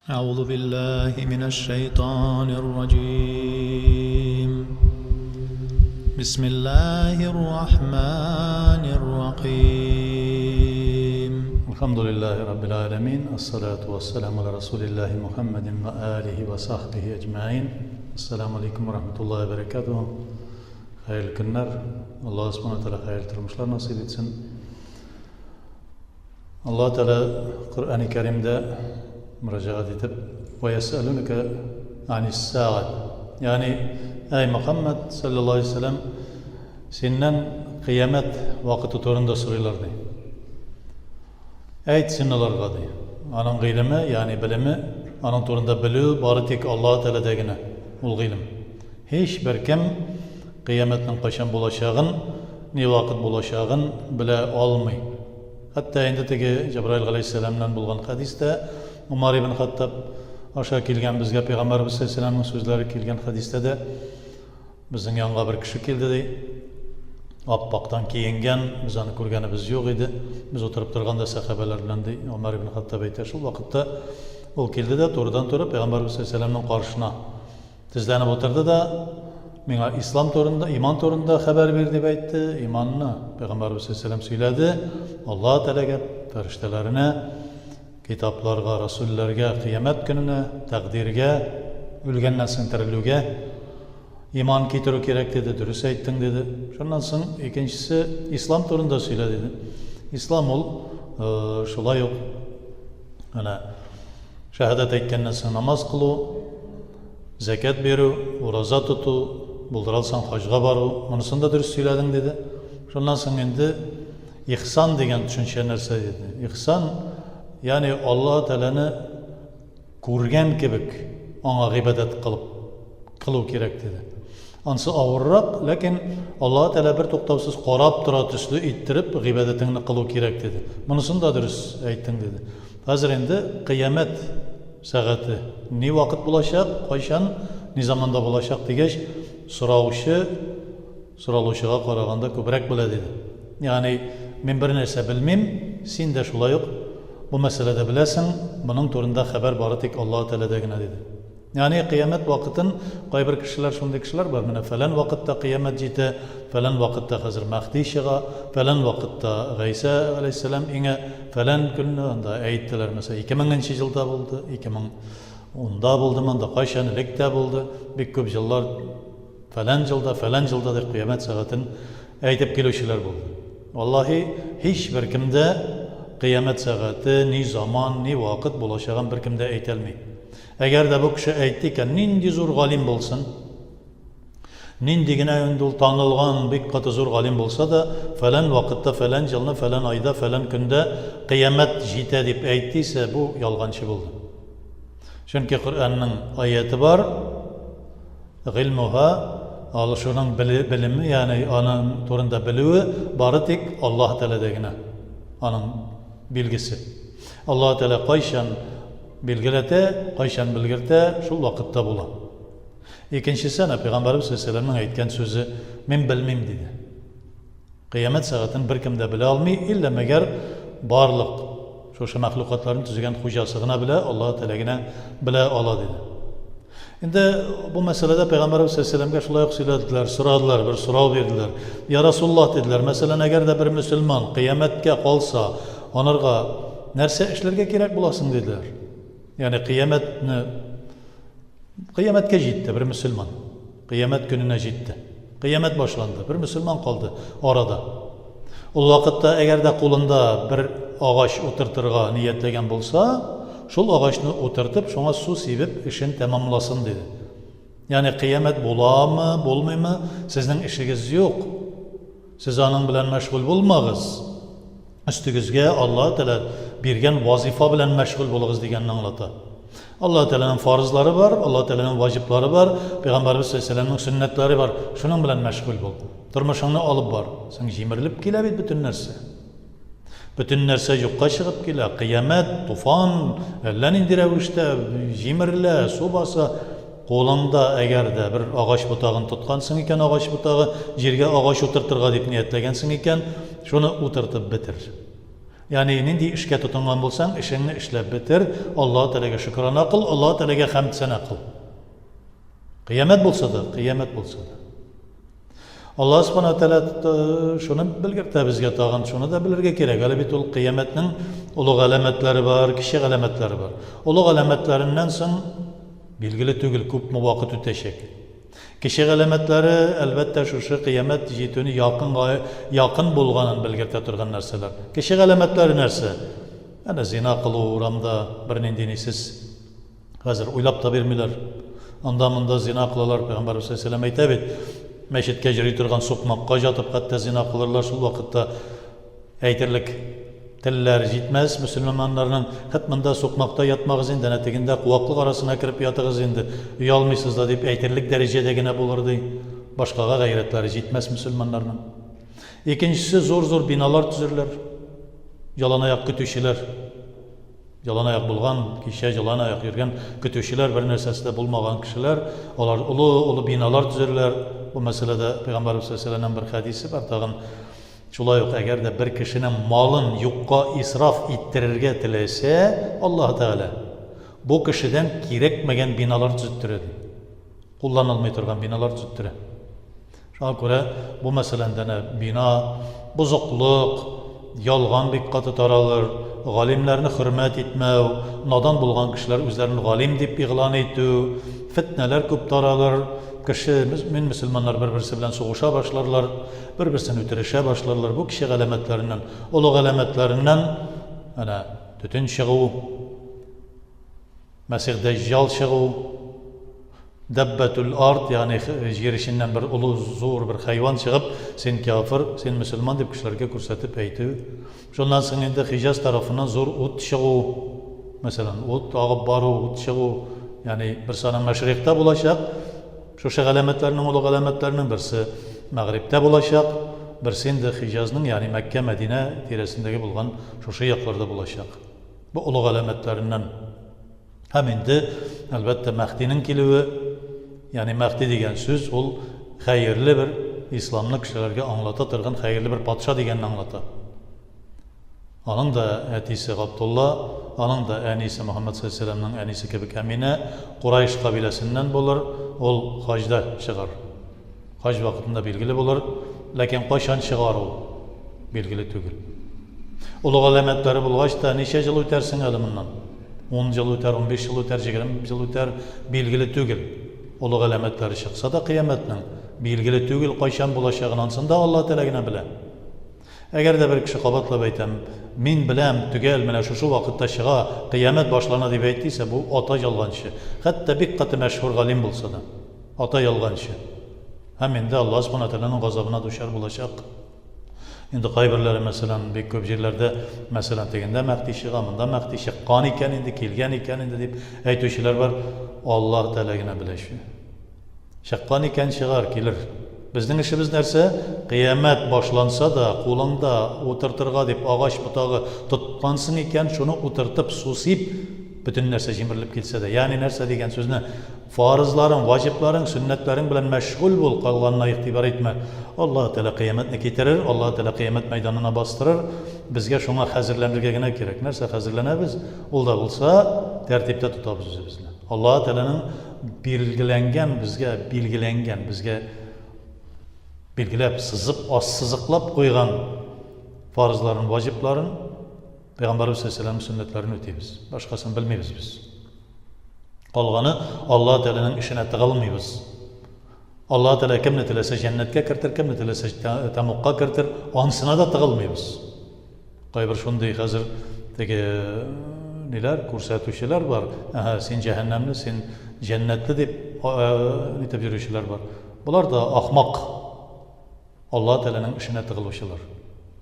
أعوذ بالله من الشيطان الرجيم بسم الله الرحمن الرحيم الحمد لله رب العالمين الصلاة والسلام على رسول الله محمد وآله وصحبه أجمعين السلام عليكم ورحمة الله وبركاته خير günler Allah subhanahu wa ta'ala خير turmuşlar nasip etsin Allah Teala Kur'an-ı Kerim'de müracaat edip وَيَسْأَلُنَكَ عَنِ السَّاعَةِ yani ey Muhammed sallallahu aleyhi ve sellem senden kıyamet vakti torunda soruyorlar diye. Ayt sen olarga diye. Anın gıylimi yani bilimi anın torunda biliyor bari tek Allah Teala'dagina ul gıylim. Hiç bir kim kıyametin kaçan bulaşağın ne vakit bulaşağın bile almay. Hatta endi tegi Cebrail aleyhisselamdan bulgan hadiste Umar ibn Hattab aşağı kelgan bizga Peygamberimiz sallallahu aleyhi ve sellem'in sözleri kelgan hadiste de bizning yanına bir kishi keldi dey. Appaqdan kiyingan, biz onu ko'rganimiz yo'q edi. Biz o'tirib turganda sahobalar bilan dey Umar ibn Hattab aytdi. Shu vaqtda u keldi-da to'g'ridan to'g'ri Peygamberimiz sallallahu alayhi vasallamning qarshina tizlanib o'tirdi da menga islom to'g'risida, iymon to'g'risida xabar ber deb aytdi. Iymonni Peygamberimiz sallallahu alayhi vasallam söyledi. Alloh taolaga, farishtalarına, kitaplarga, rasullarga, qiyomat kunini, taqdirga, o'lgandan so'ng tiriluvga iymon keltiruv kerak dedi, durust aytding dedi. Shundan so'ng ikkinchisi islom to'g'risida so'yla dedi. Islom ul shulay yo'q. Ana shahodat aytgandan so'ng namoz qiluv, zakat beruv, ro'za tutuv, buldiralsan hajga boruv, bunisini da durust so'ylading dedi. Shundan so'ng endi ihson degan tushuncha narsa dedi. Ihson yani Allah Teala'ni ko'rgan kebek ona ibodat qilib kerak dedi. Ansı ağırrak, lakin Allah Teala bir to'xtovsiz qarab tura tusli ittirib ibodatingni qilib kerak dedi. Bunisini da durust aytding dedi. Hozir endi qiyomat soati ne vaqt bo'lacak, qachon, ne zamonda bo'lacak degach so'raluvchiga qaraganda ko'proq bo'ladi dedi. Ya'ni men bir narsa bilmayman, sen de shulay yo'q. Bu meselede bilesin, bunun turunda haber bari tek Allah-u Teala'dagina dedi. Yani kıyamet vakitin, bir kişiler, şunday kişiler var. Mine falan vakitte kıyamet jite, falan vakitte hazır Mahdi şiga, falan vakitte Gaysa aleyhisselam inge, falan günü onda ayettiler. Mesela 2000. yılda buldu, 2010'da buldu, onda kaçan ilikte buldu. Bir köp yıllar falan yılda da kıyamet saatin ayetip gelişiler buldu. Vallahi hiçbir kimde qiyomat saati, ne zaman, ne vaqt bo'lacağını bir kimde aytolmaydi. Agar da bu kishi aytdiki, nindi zo'r g'olim bo'lsin, nindigina endi tanilgan bek qati zo'r g'olim bo'lsa da, falan vaqtda, falan yilni, falan oyda, falan kunda qiyomat yetadi deb aytdiysa, bu yolg'onchi bo'ldi. Chunki Qur'onning oyati bor, ilmuha shuning bilimi, ya'ni onun to'g'risida biluvi bari tek Alloh taolodagina. Onun bilgisi. Allah Teala qachon belgilate, qachon bilgirte, shul vaqtda bo'la. Ikkinchisi ana Peygamberimiz sallallohu alayhi vasallamning aytgan so'zi men bilmayman dedi. Qiyomat soatini bir kim de bila olmay, illa magar barliq shu mahluqotlarni tuzgan xo'jasigina bila, Alloh Tealagina bila oladi dedi. Endi bu meselede Peygamberimiz sallallohu alayhi vasallamga shulay so'yladilar, so'radilar, bir so'rov berdilar. Ya Rasululloh dedilar, masalan agar da bir musulmon qiyomatga qolsa, onlarga narsa ishlarga kerak bo'lasin dedilar. Ya'ni qiyomatga yetdi bir musulmon. Qiyomat kunina yetdi. Qiyomat boshlandi. Bir musulmon qoldi orada. O vaqtda agar da qo'linda bir og'och o'tirtirga niyatlagan bo'lsa, şol ağaçını oturtup şuna su sevip işin tamamlasın dedi. Yani kıyamet bola mı, bolmay mı? Sizin işiniz yok. Siz onun bilen meşgul bulmağız. Üstünüzge Allah Teala bergen vazifa bilen meşgul bulağız deganini anlata. Allah Teala'nın farzları var, Allah Teala'nın vacipleri var, Peygamberimiz sallallahu aleyhi ve sellem'in sünnetleri var. Şunun bilen meşgul bol. Turmuşunu alıp var. Sen jimirlip kelebit bütün nerse. Bütün narsa yo'qqa chiqib keladi. Qiyomat, tufon, allanindi ravishda jimirla, suv bosa, qo'lingda agarda bir og'och butog'ini tutqansan ekan, og'och butog'i yerga og'och o'tirtirga deb niyatlagansan ekan, shuni o'tirtib bitir. Yani nindi işke tutungan bulsan, işini işlep bitir, Allah Teala'ga şükrana kıl, Allah Teala'ga hamd sana kıl. Kıyamet bulsa da, kıyamet bulsa da. Allah subhanahu teala şunu bilgirte bizge tağın, şunu da bilirge gerek. Hele bit ol kıyametinin ulug alametleri var, kişi alametleri var. Ulug alametlerinden son bilgili tügül küp mu vakit öteşek. Kişi alametleri elbette şu kıyamet jituni yakın bulganın bilgirte turgan narsalar. Kişi alametleri nerse? Yani zina kılı uğramda birinin dinisiz. Hazır uylap da vermiler. Andamında zina kılalar Peygamber sallallahu aleyhi ve sellem aytib. Meşitke jiri turgan sokmakka jatıp hatta zina kılırlar şu vakitte aytırlık tiller jitmez Müslümanlarının hatmında sokmakta yatmağız indi netiginde kuvaklık arasına kirip yatığız indi uyalmıysız da deyip aytırlık derecedegine bulurdu başkaga gayretleri jitmez Müslümanlarının. İkincisi zor binalar tüzürler yalan ayak kütüşüler yalan ayak bulgan kişiye yalan ayak yürgen kütüşüler bir nersesi de bulmagan kişiler onlar ulu binalar tüzürler. Bu meselede Peygamber sallallahu aleyhi ve sellem'den bir hadisi var. Tağın şulay yok eğer de bir kişinin malın yukka israf ittirirge tilese Allah Teala bu kişiden gerekmegen binalar tüzüttüredi. Kullanılmay turgan binalar tüzüttüre. Şuna göre bu meselende bina buzukluk, yalgan dikkati taralır, galimlerini hürmet etmev, nadan bulgan kişiler üzerine galim deyip ilan ettu, fitneler köp taralır. Kişi, Müslümanlar birbirisi bilen soğuşa başlarlar, birbirisini ötürüşe başlarlar. Bu kişi alametlerinden, ulu alametlerinden tütün çığı, Mesih Deccal çığı, Debbetül ard yani jirişinden bir ulu zor bir hayvan çıkıp sen kafir, sen Müslüman deyip kişilerge kursatıp eytü. Şundan sonra Hicaz tarafından zor ut çığı, mesela ut ağıp barı, ut çığı, yani bir sana meşrikte bulaşak, şu alametlerinin, ulu alametlerinin birisi Mağrib'de bulaşak, birisi de Hicaz'ın yani Mekke, Medine tiresindeki bulgan şu yaklarda bulaşak. Bu ulu alametlerinden hemen de elbette Mehdi'nin kilivi, yani Mehdi degen söz, ol hayırlı bir İslamlı kişilerge anlatatırgın, hayırlı bir padişah degenini anlata. Onun da etisi Abdullah, onun da enisi Muhammed sallallahu aleyhi ve sellem'nin enisi kebik Emine, Kurayş kabilesinden bulur, ol hacda çıkar. Hac vakitinde bilgili bulur, lakin kaçan çıkar o, bilgili tügül. Ulu alametleri bulgaç da neçe yıl ötersin eliminden? 10 yıl öter, 15 yıl öter, 20 yıl öter, bilgili tügül. Ulu alametleri çıksa da kıyametinin, bilgili tügül kaçan bulaşağınansın da Allah Teala'gına bile. Eğer de bir kişi kabatla beytem, min bilem tügel mene şu vakitte çığa, kıyamet başlarına diye beyttiyse bu ata yalgancı. Hatta bir katı meşhur galim bulsa da, ata yalgancı. Hemen de Allah subhanahu teala'nın gazabına düşer bulaşak. Şimdi kaybırları mesela bir köp yerlerde mesela teginde Mehdi çığamında Mehdi çıqqan iken indi, kelgen iken indi deyip aytuşiler var. Allah Teala'gına bileşiyor. Çıqqan iken çıgar, gelir. Bizning işimiz nerse? Kıyamet başlansa da, kulunda oturtırga deyip ağaç butağı tutpansın iken şunu oturtup, susip, bütün nerse jimirlip gitse de. Yani nerse degen sözüne, farzların, vacipların, sünnetlerin bilen meşgul bul kalganına itibar etme. Allah Teala kıyametini getirir, Allah Teala kıyamet meydanına bastırır. Bizge şuna hazırlanırgagına gerek. Nerse hazırlanabız, ol da bulsa tertipte tutabız bizle. Allah Teala'nın bilgilengen bizge bilgilep, sızıp, sızıklap koygan farzların, vacipların Peygamberimiz sallallahu aleyhi ve sellem sünnetlerini öteybiz. Başkasını bilmeyiz biz. Kalganı Allah Teala'nın işine tıkılmayız. Allah Teala kimni tilese cennetke kirtir, kimni tilese temukka kirtir, ansına da tıkılmayız. Kaybır şunday hazır neler, kursatuşiler var. Aha, sen cehennemli, sen cennetli deyip nitep yürüyüşler var. Bunlar da ahmak. Allah Teala'nın işine tıkılışırlar.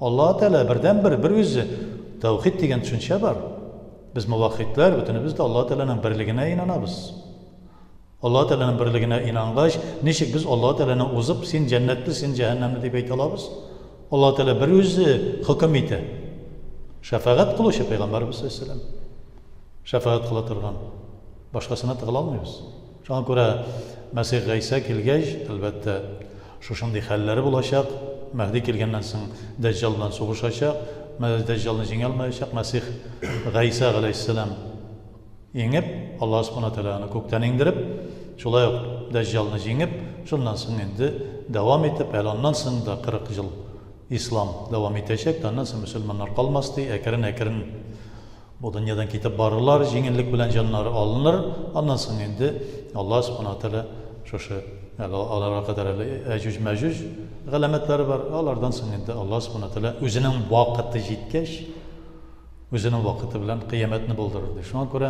Allah Teala birden bir yüzü tevhid degen düşünce var. Biz muvahhidler, bütünümüz de Allah Teala'nın birliğine inanabız. Allah Teala'nın birliğine inangaç, neşik biz Allah Teala'nın uzup, sen cennetli, sen cehennemli deyip aytalabız. Allah Teala bir yüzü hüküm ete. Şefaat kılışı Peygamberimiz sallallahu aleyhi ve sellem. Şefaat kılatırgan. Başkasına tıkılalmıyoruz. Şuna göre Mesih İsa kilgeç, elbette şu şimdi halleri bulaşak, Mehdi kilgenden sonra Deccal'dan soğuşacak, Dajjalni jеңе алмаячак, Мәсих Гайса алейхиссалам еңеп, Алла Субхана Тағаланы көктән иңдереп, шулай ук Дajjalni жеңеп, шуннан соң инде дәвам итеп, аннан соң да 40 жыл ислам дәвам итәчәк, аннан соң мөселманнар калмас ди, әкрен-әкрен бу дөньядан китеп барырлар, җиңеллек белән җаннары алыныр, аннан соң инде Алла Субхана Тағала шушы аларга кадәр әҗүҗ-мәҗүҗ галәмәтләре бар, алардан соң инде Алла Субхана Тағала үзенең вакыты җиткәч, үзенең вакыты белән кыямәтне булдырыр ди. Шуңа күрә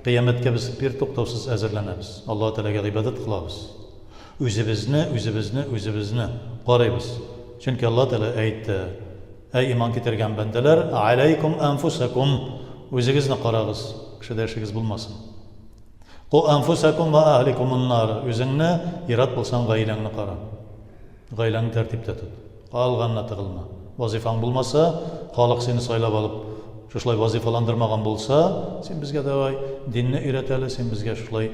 кыямәткә без бер туктаусыз әзерләнәбез. Алла Тәгаләгә гыйбадәт кылабыз. Үзебезне карыйбыз. Чөнки Алла Тәгалә әйтте: "Әй иман китергән бәндәләр, алейкум анфусакум", үзегезне карагыз, кешедәшегез булмасын. "Ку анфусакум ва ахликум ан-нар", үзеңне ират булсаң гаиләңне кара. Гаиләңне тәртиптә тот. Калганна тыгылма. Вазифаң булмаса, халык сине сайлап алып, шулай вазифаландырмаган булса, син безгә давай динне өйрәт әле, син безгә шулай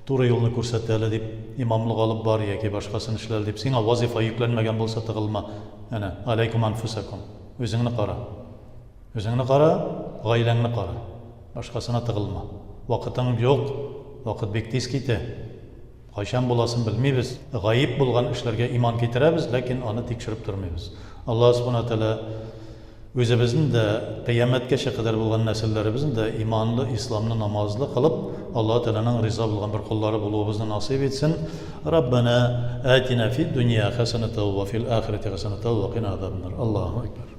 туры юлны күрсәт әле дип, имамлык алып бар яки башкасын эшләр дип, сиңа вазифа йөкләнмәгән булса тыгылма. Әнә, алейкум анфусакум. Үзеңне кара. Үзеңне кара, гаиләңне кара. Башкасына тыгылма. Вакытың юк, вакыт бик тиз китә. Кайчан буласын белмибез. Гаип булган эшләргә иман китерәбез, ләкин аны тикшереп тормыйбыз. Алла Субхана Тәгалә үзебезнең дә кыямәткәчә кадәр булган нәселләребезнең дә иманлы, исламлы, намазлы кылып, Алла Тәгаләнең риза булган бер куллары булуыбызны насыйп итсен. Раббана атина фид дөнья хасанатан ва фил ахирати хасанатан ва кина азабан нар. Аллаһу акбар.